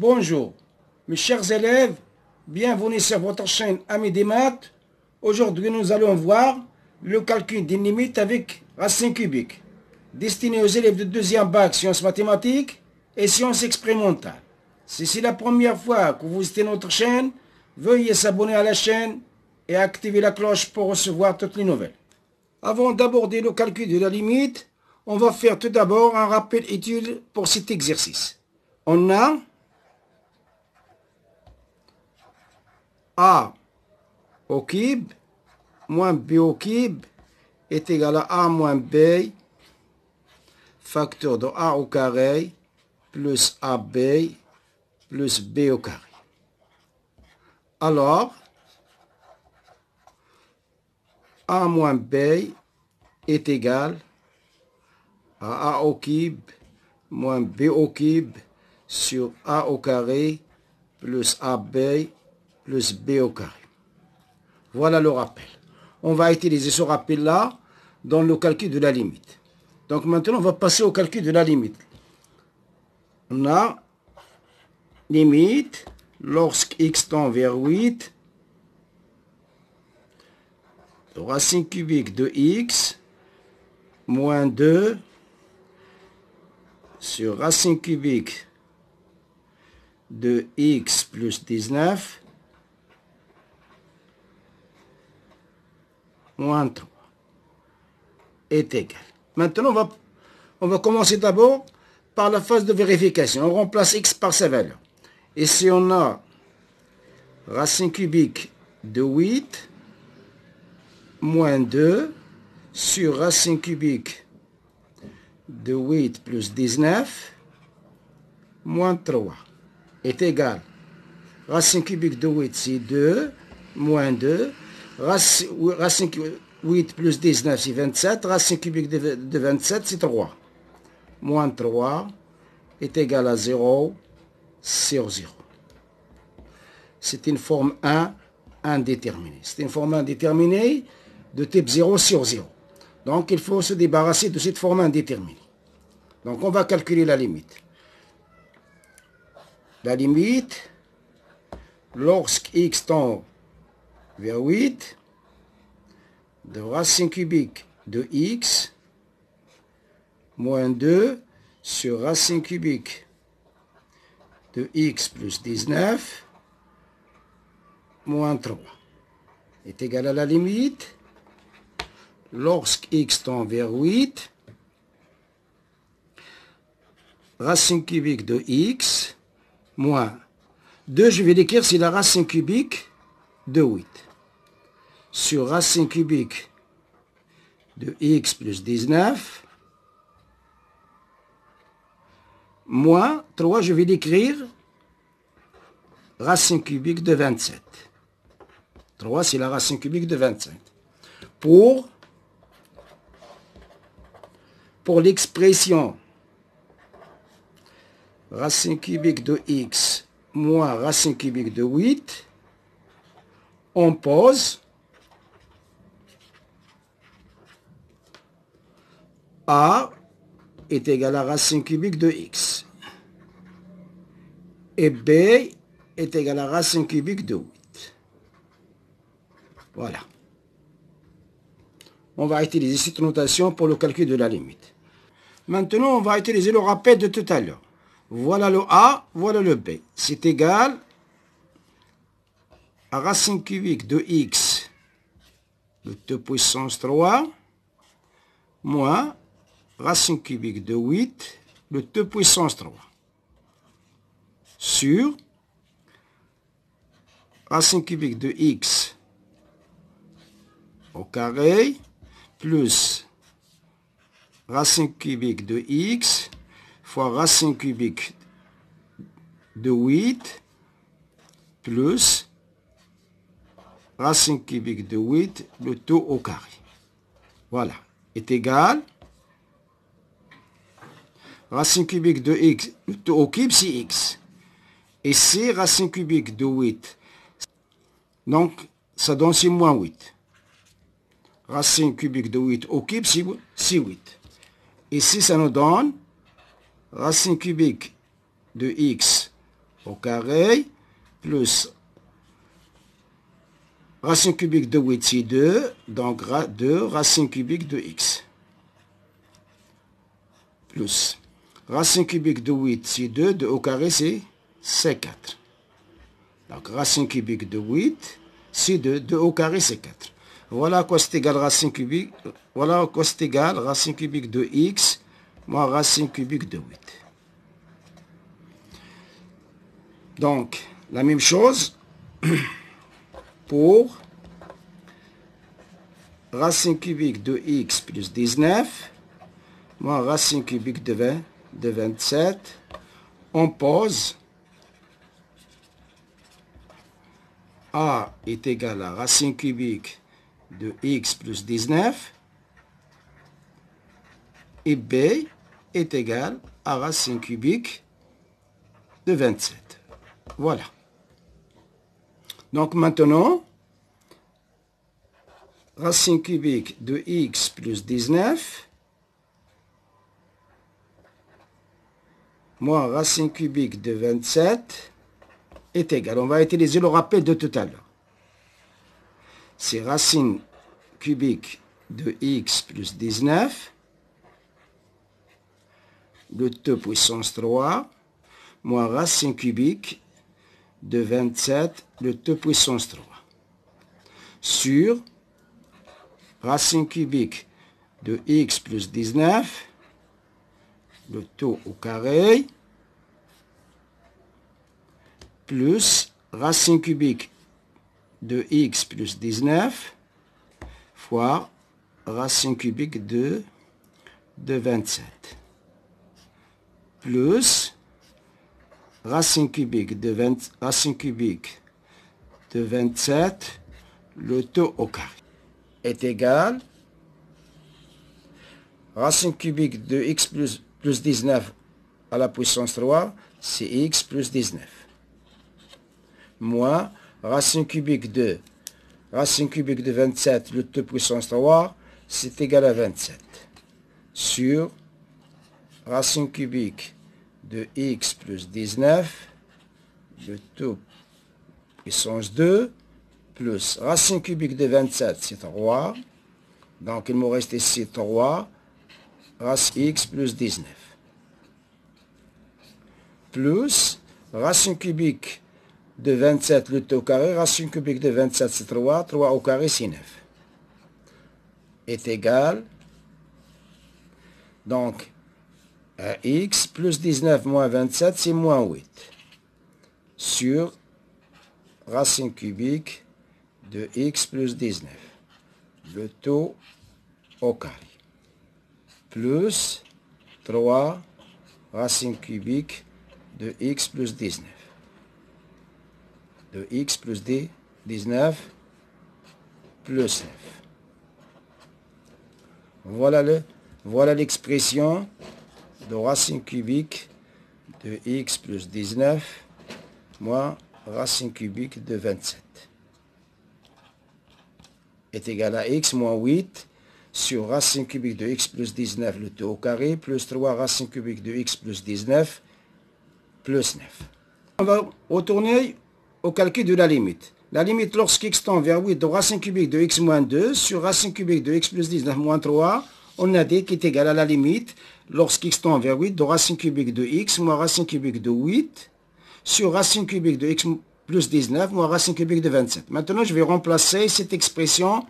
Bonjour, mes chers élèves, bienvenue sur votre chaîne Amis des maths. Aujourd'hui, nous allons voir le calcul des limites avec racine cubique, destiné aux élèves de deuxième bac sciences mathématiques et sciences expérimentales. Si c'est la première fois que vous visitez notre chaîne, veuillez s'abonner à la chaîne et activer la cloche pour recevoir toutes les nouvelles. Avant d'aborder le calcul de la limite, on va faire tout d'abord un rappel utile pour cet exercice. On a A au cube moins B au cube est égal à A moins B, facteur de A au carré plus AB plus B au carré. Alors, A moins B est égal à A au cube moins B au cube sur A au carré plus AB plus B au carré. Voilà le rappel. On va utiliser ce rappel-là dans le calcul de la limite. Donc maintenant, on va passer au calcul de la limite. On a limite lorsque x tend vers 8, racine cubique de x moins 2 sur racine cubique de x plus 19 moins 3 est égal. Maintenant, on va commencer d'abord par la phase de vérification. On remplace x par sa valeur. Ici, on a racine cubique de 8 moins 2 sur racine cubique de 8 plus 19 moins 3 est égal. Racine cubique de 8, c'est 2, moins 2. Racine 8 plus 19, c'est 27. Racine cubique de 27, c'est 3. Moins 3 est égal à 0 sur 0. C'est une forme 1 indéterminée. C'est une forme indéterminée de type 0 sur 0. Donc, il faut se débarrasser de cette forme indéterminée. Donc, on va calculer la limite. La limite, lorsque x tend vers 8, de racine cubique de x moins 2 sur racine cubique de x plus 19 moins 3 est égal à la limite lorsque x tend vers 8, racine cubique de x moins 2, je vais l'écrire, c'est la racine cubique de 8 sur racine cubique de x plus 19 moins 3, je vais l'écrire, racine cubique de 27. 3, c'est la racine cubique de 27. Pour l'expression racine cubique de x moins racine cubique de 8, on pose A est égal à racine cubique de x et B est égal à racine cubique de 8. Voilà. On va utiliser cette notation pour le calcul de la limite. Maintenant, on va utiliser le rappel de tout à l'heure. Voilà le A, voilà le B. C'est égal à racine cubique de x, de 2 puissance 3, moins racine cubique de 8, de 2 puissance 3, sur racine cubique de x au carré, plus racine cubique de x fois racine cubique de 8 plus racine cubique de 8, le tout au carré. Voilà, est égal racine cubique de x, le tout au cube, c'est x. Et c'est racine cubique de 8. Donc, ça donne c'est moins 8. Racine cubique de 8 au cube, c'est 8. Ici, ça nous donne racine cubique de x au carré plus racine cubique de 8, c'est 2, donc 2 racine cubique de x. Plus racine cubique de 8, c'est 2, 2 au carré, c'est 4. Donc racine cubique de 8, c'est 2, 2 au carré, c'est 4. Voilà à quoi c'est égal racine cubique, voilà à quoi c'est égal racine cubique de x, moins racine cubique de 8. Donc, la même chose pour racine cubique de x plus 19, moins racine cubique de 27, on pose a est égal à racine cubique de x plus 19 et b est égal à racine cubique de 27. Voilà. Donc maintenant, racine cubique de x plus 19 moins racine cubique de 27 est égal. On va utiliser le rappel de tout à l'heure. C'est racine cubique de x plus 19, le 2 puissance 3, moins racine cubique de 27, le 2 puissance 3, sur racine cubique de x plus 19, le tout au carré, plus racine cubique de x plus 19 fois racine cubique de 27, plus racine cubique de 27, le tout au carré, est égal racine cubique de x plus 19 à la puissance 3, c'est x plus 19, moins racine cubique de 27, le tout puissance 3, c'est égal à 27, sur racine cubique de x plus 19, le tout puissance 2, plus racine cubique de 27, c'est 3, donc il me reste ici 3, racine x plus 19, plus racine cubique de 27, le tout au carré, racine cubique de 27, c'est 3, 3 au carré, c'est 9, est égal, donc, à x plus 19 moins 27, c'est moins 8, sur racine cubique de x plus 19, le tout au carré, plus 3 racine cubique de x plus 19, de x plus 19 plus 9. Voilà l'expression de racine cubique de x plus 19 moins racine cubique de 27 est égal à x moins 8 sur racine cubique de x plus 19 le tout au carré plus 3 racine cubique de x plus 19 plus 9. On va retourner au calcul de la limite. La limite lorsqu'x tend vers 8 de racine cubique de x moins 2 sur racine cubique de x plus 19 moins 3, on a dit qu'il est égal à la limite lorsqu'x tend vers 8 de racine cubique de x moins racine cubique de 8 sur racine cubique de x plus 19 moins racine cubique de 27. Maintenant, je vais remplacer cette expression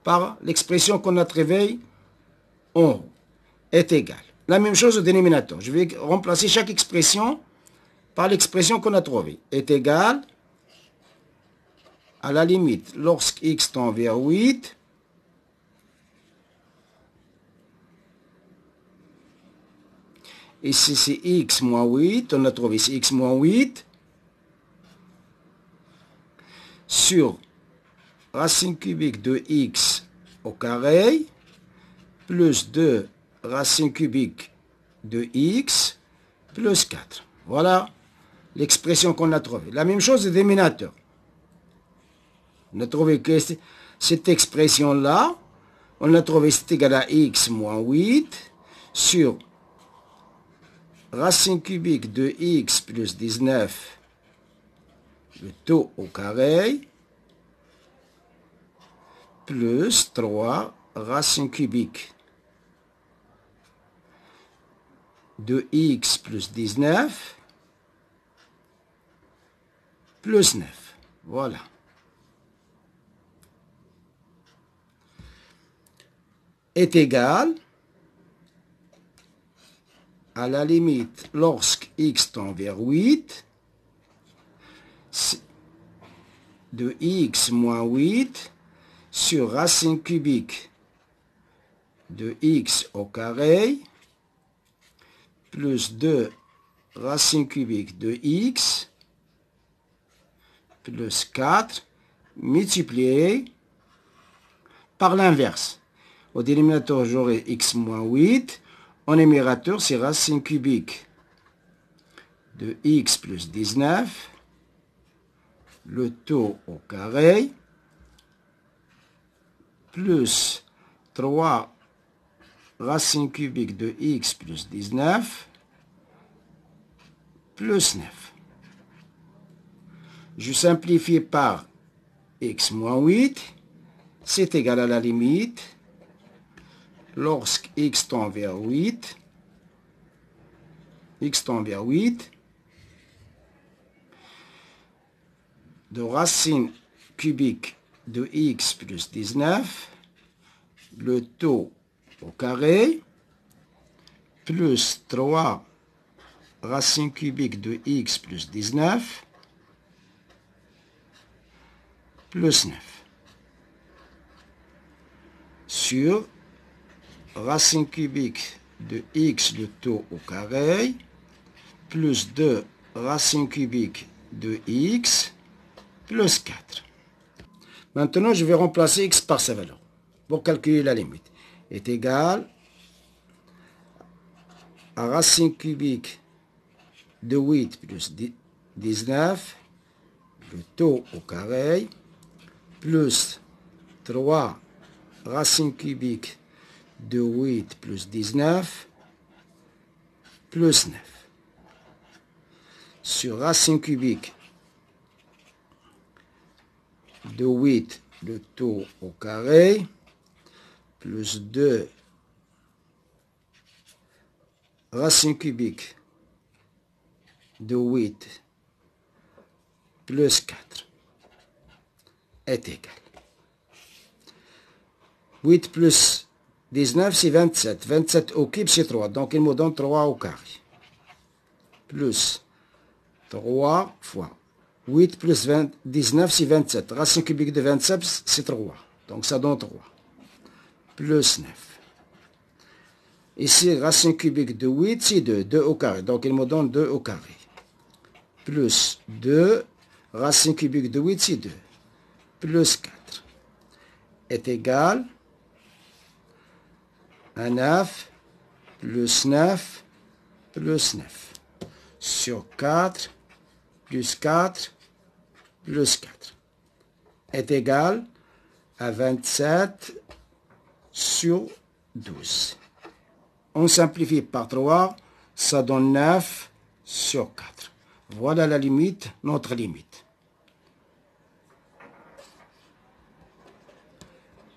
par l'expression qu'on a trouvée en haut, est égal. La même chose au dénominateur. Je vais remplacer chaque expression par l'expression qu'on a trouvée. Est égal à la limite lorsqu'x tend vers 8 ici c'est x moins 8, on a trouvé ici x moins 8 sur racine cubique de x au carré plus 2 racine cubique de x plus 4. Voilà l'expression qu'on a trouvée. La même chose au dénominateur. On a trouvé que cette expression-là, on a trouvé c'est égal à x moins 8 sur racine cubique de x plus 19 le taux au carré, plus 3 racine cubique de x plus 19 plus 9. Voilà. Est égal à la limite lorsque x tend vers 8 de x moins 8 sur racine cubique de x au carré plus 2 racine cubique de x plus 4 multiplié par l'inverse. Au dénominateur, j'aurai x moins 8. En numérateur, c'est racine cubique de x plus 19, le taux au carré, plus 3 racine cubique de x plus 19, plus 9. Je simplifie par x moins 8, c'est égal à la limite, lorsque x tend vers 8, de racine cubique de x plus 19, le taux au carré, plus 3 racine cubique de x plus 19, plus 9, sur racine cubique de x, le taux au carré, plus 2 racine cubique de x, plus 4. Maintenant, je vais remplacer x par sa valeur pour calculer la limite. Est égal à racine cubique de 8 plus 19, le taux au carré, plus 3 racine cubique de 8 plus 19, plus 9. Sur racine cubique de 8, le taux au carré, plus 2 racine cubique de 8 plus 4 est égal. 8 plus 19, c'est 27. 27 au cube, c'est 3. Donc, il me donne 3 au carré. Plus 3 fois 8 plus 19, c'est 27. Racine cubique de 27, c'est 3. Donc, ça donne 3. Plus 9. Ici, racine cubique de 8, c'est 2. 2 au carré. Donc, il me donne 2 au carré. Plus 2. Racine cubique de 8, c'est 2. Plus 4. Est égal à 9. Plus 9. Plus 9. Sur 4. Plus 4. Plus 4. Est égal à 27 sur 12. On simplifie par 3, ça donne 9 sur 4. Voilà la limite, notre limite.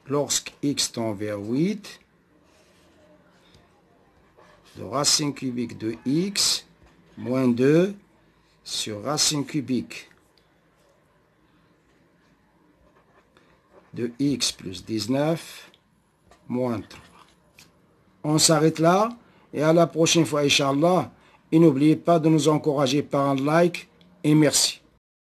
Lorsque x tend vers 8, de racine cubique de x moins 2 sur racine cubique de x plus 19 moins 3. On s'arrête là et à la prochaine fois, Inch'Allah. Et n'oubliez pas de nous encourager par un like et merci.